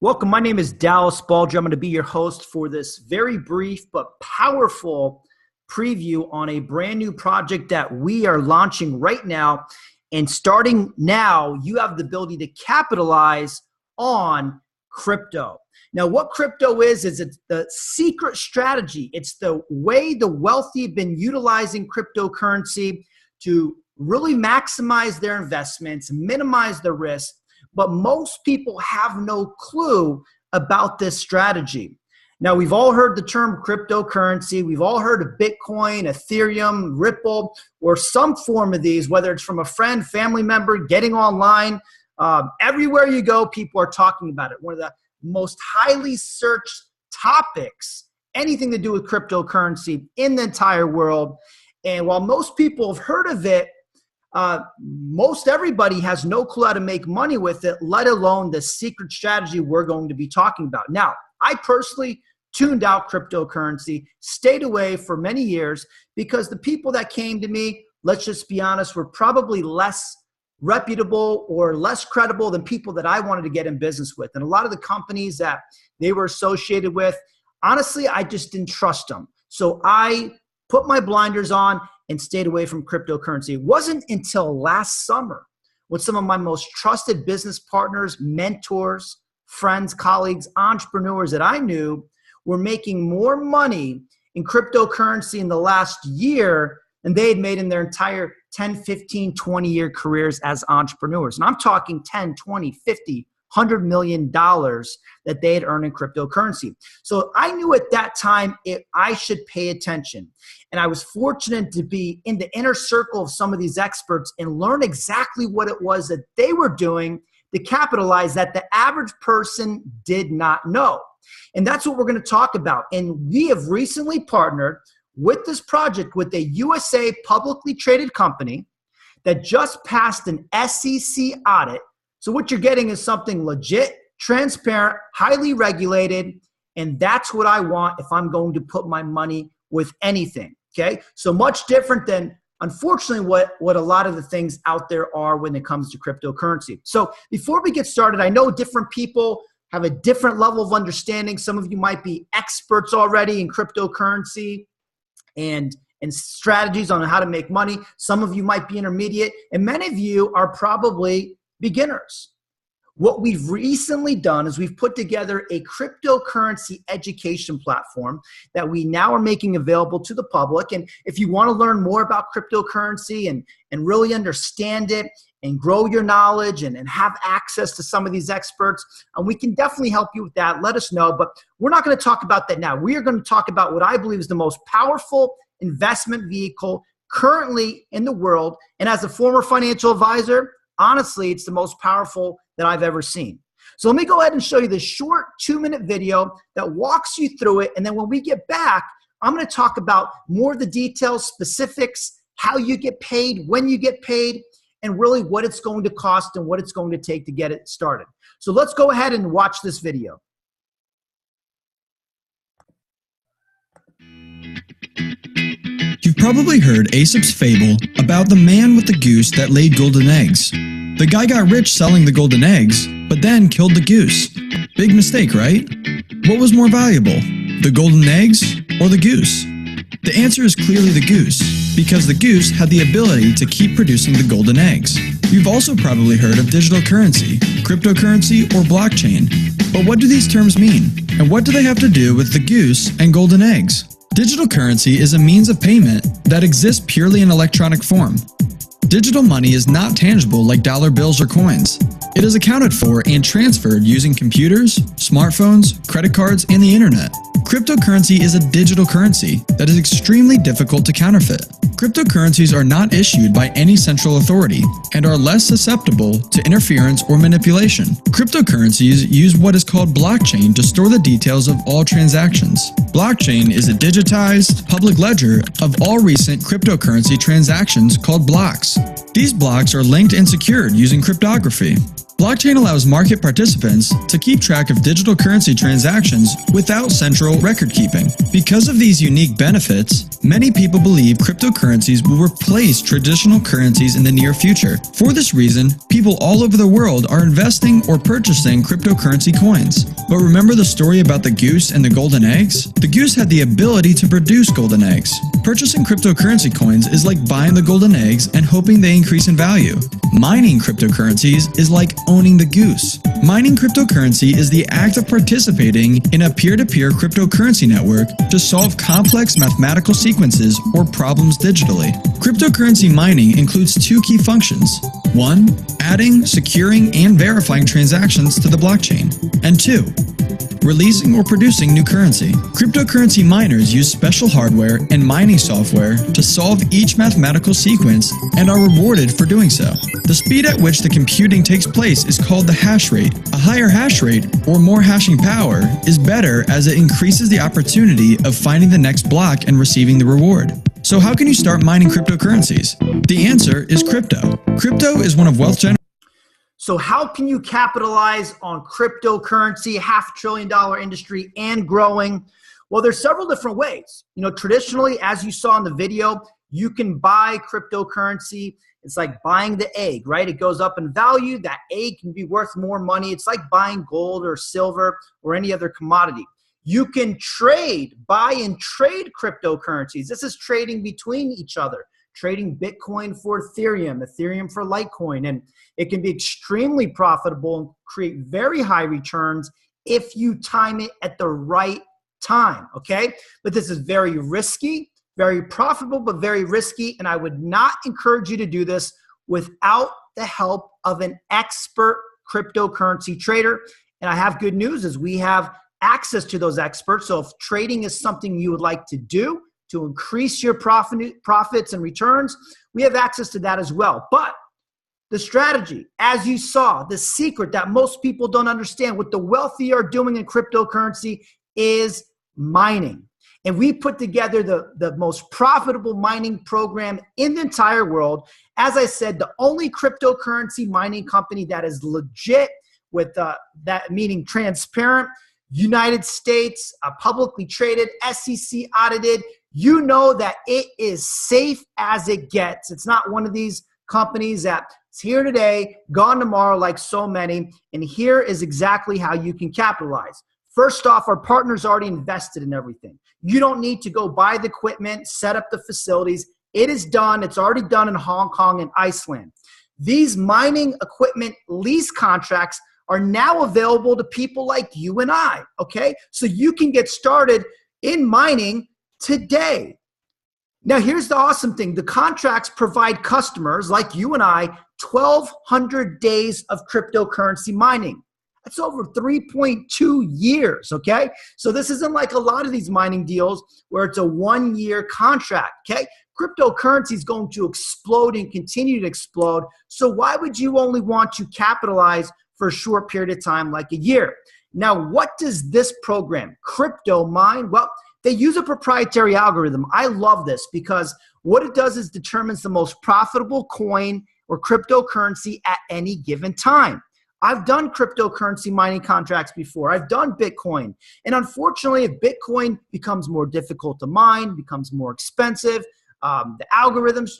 Welcome. My name is Dallas Baldry. I'm going to be your host for this very brief but powerful preview on a brand new project that we are launching right now. And starting now, you have the ability to capitalize on crypto. Now, what crypto is it's the secret strategy. It's the way the wealthy have been utilizing cryptocurrency to really maximize their investments, minimize the risk. But most people have no clue about this strategy. Now, we've all heard the term cryptocurrency. We've all heard of Bitcoin, Ethereum, Ripple, or some form of these, whether it's from a friend, family member, getting online. Everywhere you go, people are talking about it. One of the most highly searched topics, anything to do with cryptocurrency in the entire world. And while most people have heard of it, most everybody has no clue how to make money with it, let alone the secret strategy we're going to be talking about. Now, I personally tuned out cryptocurrency, stayed away for many years because the people that came to me, let's just be honest, were probably less reputable or less credible than people that I wanted to get in business with. And a lot of the companies that they were associated with, honestly, I just didn't trust them. So I put my blinders on and stayed away from cryptocurrency. It wasn't until last summer when some of my most trusted business partners, mentors, friends, colleagues, entrepreneurs that I knew were making more money in cryptocurrency in the last year than they had made in their entire 10, 15, 20-year careers as entrepreneurs. And I'm talking 10, 20, 50, $100 million that they had earned in cryptocurrency. So I knew at that time I should pay attention. And I was fortunate to be in the inner circle of some of these experts and learn exactly what it was that they were doing to capitalize that the average person did not know. And that's what we're going to talk about. And we have recently partnered with this project with a USA publicly traded company that just passed an SEC audit. So what you're getting is something legit, transparent, highly regulated, and that's what I want if I'm going to put my money with anything, okay? So much different than, unfortunately, what a lot of the things out there are when it comes to cryptocurrency. So before we get started, I know different people have a different level of understanding. Some of you might be experts already in cryptocurrency and strategies on how to make money. Some of you might be intermediate, and many of you are probably beginners. What we've recently done is we've put together a cryptocurrency education platform that we now are making available to the public. And if you want to learn more about cryptocurrency and really understand it and grow your knowledge and have access to some of these experts, we can definitely help you with that. Let us know. But we're not going to talk about that now. We are going to talk about what I believe is the most powerful investment vehicle currently in the world. And as a former financial advisor, honestly, it's the most powerful that I've ever seen. So let me go ahead and show you this short 2-minute video that walks you through it. And then when we get back, I'm going to talk about more of the details, specifics, how you get paid, when you get paid, and really what it's going to cost and what it's going to take to get it started. So let's go ahead and watch this video. You've probably heard Aesop's fable about the man with the goose that laid golden eggs. The guy got rich selling the golden eggs, but then killed the goose. Big mistake, right? What was more valuable, the golden eggs or the goose? The answer is clearly the goose, because the goose had the ability to keep producing the golden eggs. You've also probably heard of digital currency, cryptocurrency, or blockchain. But what do these terms mean? And what do they have to do with the goose and golden eggs? Digital currency is a means of payment that exists purely in electronic form. Digital money is not tangible like dollar bills or coins. It is accounted for and transferred using computers, smartphones, credit cards, and the internet. Cryptocurrency is a digital currency that is extremely difficult to counterfeit. Cryptocurrencies are not issued by any central authority and are less susceptible to interference or manipulation. Cryptocurrencies use what is called blockchain to store the details of all transactions. Blockchain is a digitized public ledger of all recent cryptocurrency transactions called blocks. These blocks are linked and secured using cryptography. Blockchain allows market participants to keep track of digital currency transactions without central record keeping. Because of these unique benefits, many people believe cryptocurrencies will replace traditional currencies in the near future. For this reason, people all over the world are investing or purchasing cryptocurrency coins. But remember the story about the goose and the golden eggs? The goose had the ability to produce golden eggs. Purchasing cryptocurrency coins is like buying the golden eggs and hoping they increase in value. Mining cryptocurrencies is like owning the goose. Mining cryptocurrency is the act of participating in a peer-to-peer cryptocurrency network to solve complex mathematical sequences or problems digitally. Cryptocurrency mining includes two key functions. 1. Adding, securing, and verifying transactions to the blockchain. And 2. Releasing or producing new currency. Cryptocurrency miners use special hardware and mining software to solve each mathematical sequence and are rewarded for doing so. The speed at which the computing takes place is called the hash rate. A higher hash rate, or more hashing power, is better as it increases the opportunity of finding the next block and receiving the reward. So how can you start mining cryptocurrencies? The answer is crypto. Crypto is one of wealth generation. So how can you capitalize on cryptocurrency, $500 billion industry and growing? Well, there's several different ways. Traditionally, as you saw in the video, you can buy cryptocurrency. It's like buying the egg, right? It goes up in value. That egg can be worth more money. It's like buying gold or silver or any other commodity. You can buy and trade cryptocurrencies. This is trading between each other, trading Bitcoin for Ethereum, Ethereum for Litecoin, and it can be extremely profitable and create very high returns if you time it at the right time, okay? But this is very risky, very profitable, but very risky, and I would not encourage you to do this without the help of an expert cryptocurrency trader. And I have good news is we have access to those experts. So if trading is something you would like to do to increase your profits and returns, we have access to that as well. But the strategy, as you saw, the secret that most people don't understand, what the wealthy are doing in cryptocurrency is mining. And we put together the most profitable mining program in the entire world. As I said, the only cryptocurrency mining company that is legit with that meaning transparent, United States, publicly traded, SEC audited. You know that it is safe as it gets. It's not one of these companies that's here today, gone tomorrow like so many. And here is exactly how you can capitalize. First off, our partners already invested in everything. You don't need to go buy the equipment, set up the facilities. It is done. It's already done in Hong Kong and Iceland. These mining equipment lease contracts are now available to people like you and I, okay? So you can get started in mining today. Now, here's the awesome thing. The contracts provide customers like you and I 1,200 days of cryptocurrency mining. That's over 3.2 years, okay? So this isn't like a lot of these mining deals where it's a one-year contract, okay? Cryptocurrency is going to explode and continue to explode. So why would you only want to capitalize for a short period of time like a year? Now, what does this program, Crypto Mine? Well, they use a proprietary algorithm. I love this because what it does is determines the most profitable coin or cryptocurrency at any given time. I've done cryptocurrency mining contracts before. I've done Bitcoin. And unfortunately, if Bitcoin becomes more difficult to mine, becomes more expensive, the algorithms,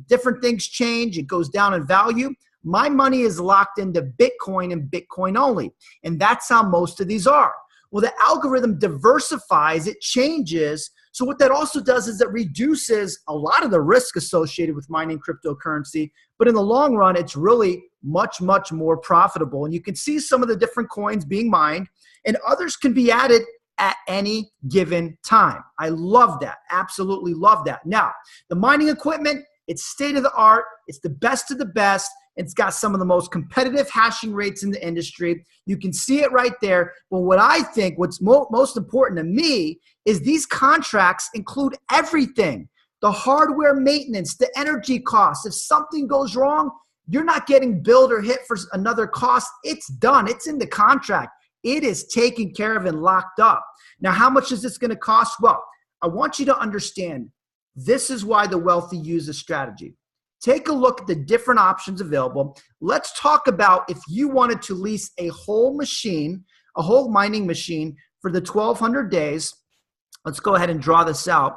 different things change. It goes down in value. My money is locked into Bitcoin and Bitcoin only. And that's how most of these are. Well, the algorithm diversifies, it changes. So what that also does is it reduces a lot of the risk associated with mining cryptocurrency. But in the long run, it's really much, much more profitable. And you can see some of the different coins being mined, and others can be added at any given time. I love that. Absolutely love that. Now, the mining equipment, it's state of the art. It's the best of the best. It's got some of the most competitive hashing rates in the industry. You can see it right there. But what I think, what's most important to me is these contracts include everything. The hardware maintenance, the energy costs. If something goes wrong, you're not getting billed or hit for another cost. It's done. It's in the contract. It is taken care of and locked up. Now, how much is this going to cost? Well, I want you to understand this is why the wealthy use this strategy. take a look at the different options available. Let's talk about if you wanted to lease a whole machine, a whole mining machine for the 1,200 days. Let's go ahead and draw this out.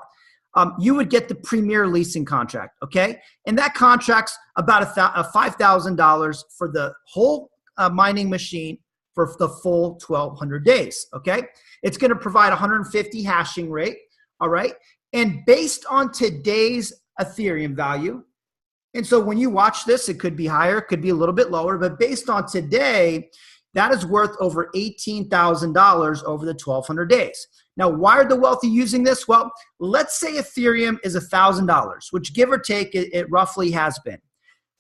You would get the premier leasing contract, okay? And that contract's about $5,000 for the whole mining machine for the full 1,200 days, okay? It's going to provide 150 hashing rate, all right? And based on today's Ethereum value, and so when you watch this, it could be higher, it could be a little bit lower, but based on today, that is worth over $18,000 over the 1,200 days. Now, why are the wealthy using this? Well, let's say Ethereum is $1,000, which give or take, it roughly has been.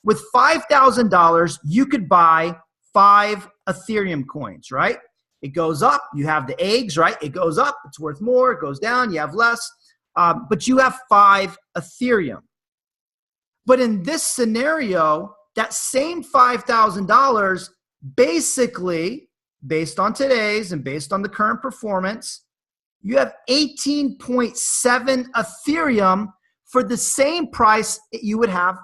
With $5,000, you could buy 5 Ethereum coins, right? It goes up, you have the eggs, right? It goes up, it's worth more, it goes down, you have less, but you have 5 Ethereum. But in this scenario, that same $5,000, basically, based on today's and based on the current performance, you have 18.7 Ethereum for the same price you would have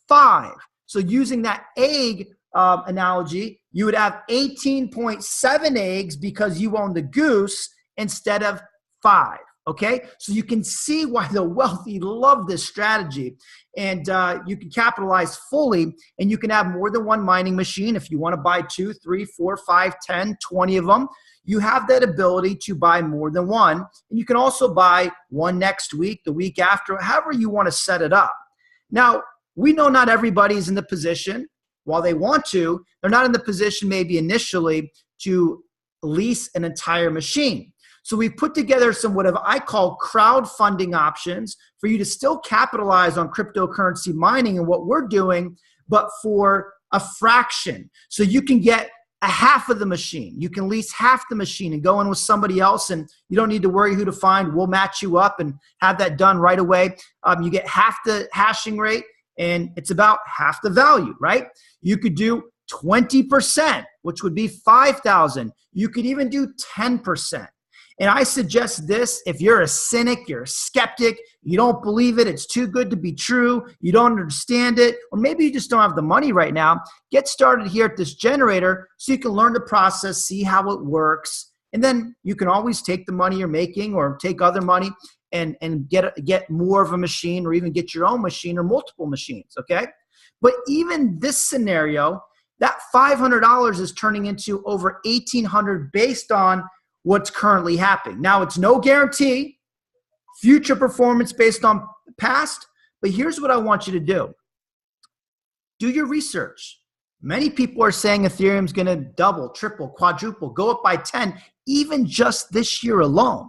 5. So using that egg analogy, you would have 18.7 eggs because you own the goose instead of 5. Okay, so you can see why the wealthy love this strategy, and you can capitalize fully, and you can have more than one mining machine. If you want to buy 2, 3, 4, 5, 10, 20 of them, you have that ability to buy more than one. And you can also buy one next week, the week after, however you want to set it up. Now, we know not everybody's in the position, while they want to, they're not in the position maybe initially to lease an entire machine. So we've put together some what I call crowdfunding options for you to still capitalize on cryptocurrency mining and what we're doing, but for a fraction. So you can get a half of the machine. You can lease half the machine and go in with somebody else, and you don't need to worry who to find. We'll match you up and have that done right away. You get half the hashing rate, and it's about half the value, right? You could do 20%, which would be 5,000. You could even do 10%. And I suggest this, if you're a cynic, you're a skeptic, you don't believe it, it's too good to be true, you don't understand it, or maybe you just don't have the money right now, get started here at this generator so you can learn the process, see how it works, and then you can always take the money you're making or take other money and get more of a machine, or even get your own machine or multiple machines, okay? But even this scenario, that $500 is turning into over $1,800 based on what's currently happening. Now, it's no guarantee, future performance based on past, but here's what I want you to do. Do your research. Many people are saying Ethereum's going to double, triple, quadruple, go up by 10, even just this year alone.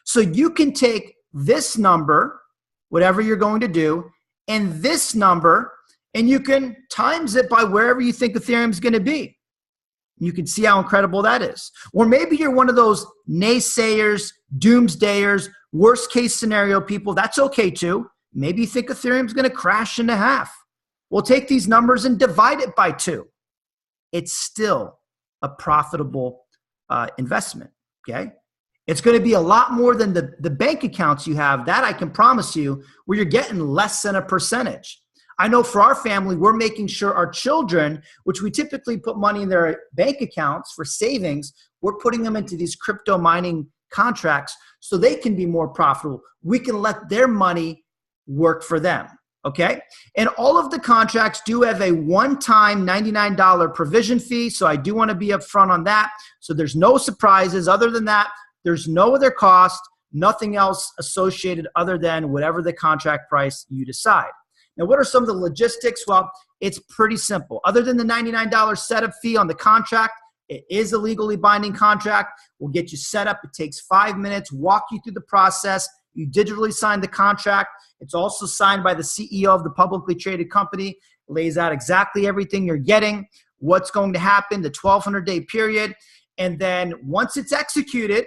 So you can take this number, whatever you're going to do, and this number, and you can times it by wherever you think Ethereum's going to be. You can see how incredible that is. Or maybe you're one of those naysayers, doomsdayers, worst case scenario people. That's okay too. Maybe you think Ethereum's going to crash into half. We'll take these numbers and divide it by 2. It's still a profitable investment, okay? It's going to be a lot more than the bank accounts you have. That I can promise you, where you're getting less than a percentage. I know for our family, we're making sure our children, which we typically put money in their bank accounts for savings, we're putting them into these crypto mining contracts so they can be more profitable. We can let their money work for them, okay? And all of the contracts do have a one-time $99 provision fee, so I do want to be upfront on that. So there's no surprises. Other than that, there's no other cost, nothing else associated other than whatever the contract price you decide. Now, what are some of the logistics? Well, it's pretty simple. Other than the $99 setup fee on the contract, it is a legally binding contract. We'll get you set up. It takes 5 minutes, walk you through the process. You digitally sign the contract. It's also signed by the CEO of the publicly traded company. It lays out exactly everything you're getting, what's going to happen, the 1,200-day period. And then once it's executed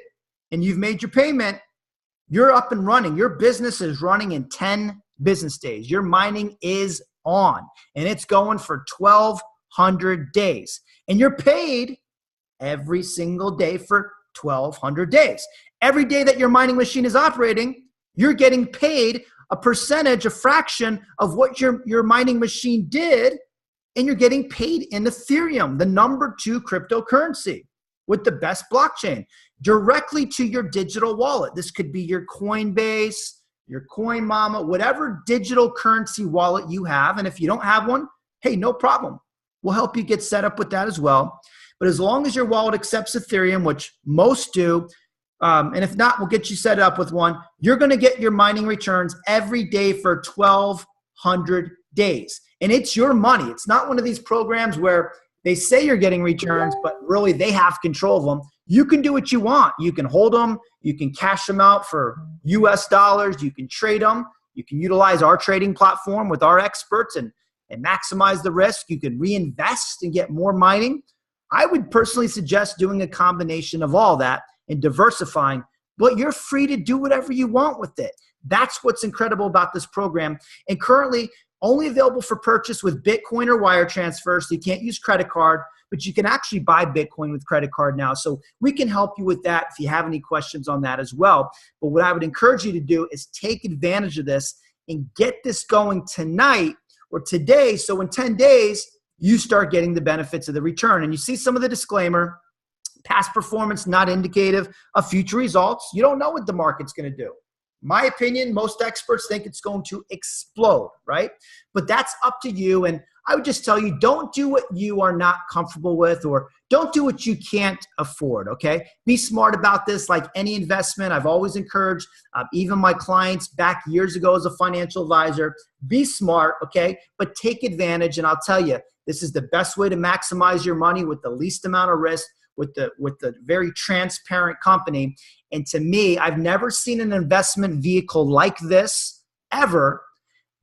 and you've made your payment, you're up and running. Your business is running in 10 business days. Your mining is on, and it's going for 1,200 days. And you're paid every single day for 1,200 days. Every day that your mining machine is operating, you're getting paid a percentage, a fraction of what your mining machine did, and you're getting paid in Ethereum, the #2 cryptocurrency with the best blockchain, directly to your digital wallet. This could be your Coinbase, your Coin Mama, whatever digital currency wallet you have. And if you don't have one, hey, no problem. We'll help you get set up with that as well. But as long as your wallet accepts Ethereum, which most do, and if not, we'll get you set up with one, you're going to get your mining returns every day for 1,200 days. And it's your money. It's not one of these programs where they say you're getting returns, but really they have control of them. You can do what you want. You can hold them. You can cash them out for US dollars. You can trade them. You can utilize our trading platform with our experts and maximize the risk. You can reinvest and get more mining. I would personally suggest doing a combination of all that and diversifying, but you're free to do whatever you want with it. That's what's incredible about this program. And currently only available for purchase with Bitcoin or wire transfer, so you can't use credit card, but you can actually buy Bitcoin with credit card now. So we can help you with that if you have any questions on that as well. But what I would encourage you to do is take advantage of this and get this going tonight or today. So in 10 days, you start getting the benefits of the return. And you see some of the disclaimer, past performance not indicative of future results. You don't know what the market's going to do. My opinion, most experts think it's going to explode, right? But that's up to you. And I would just tell you, don't do what you are not comfortable with, or don't do what you can't afford, okay? Be smart about this. Like any investment, I've always encouraged, even my clients back years ago as a financial advisor, be smart, okay? But take advantage. And I'll tell you, this is the best way to maximize your money with the least amount of risk, with the very transparent company. And to me, I've never seen an investment vehicle like this ever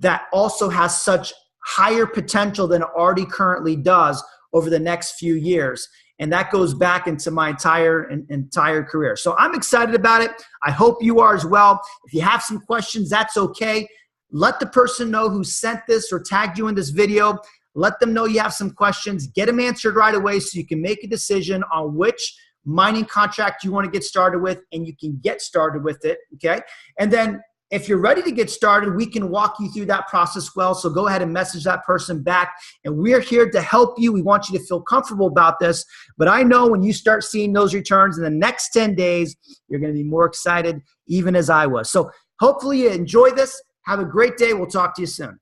that also has such higher potential than it already currently does over the next few years. And that goes back into my entire career. So I'm excited about it. I hope you are as well. If you have some questions, that's okay. Let the person know who sent this or tagged you in this video. Let them know you have some questions. Get them answered right away so you can make a decision on which mining contract you want to get started with, and you can get started with it, okay? And then if you're ready to get started, we can walk you through that process well. So go ahead and message that person back. And we're here to help you. We want you to feel comfortable about this. But I know when you start seeing those returns in the next 10 days, you're going to be more excited, even as I was. So hopefully you enjoy this. Have a great day. We'll talk to you soon.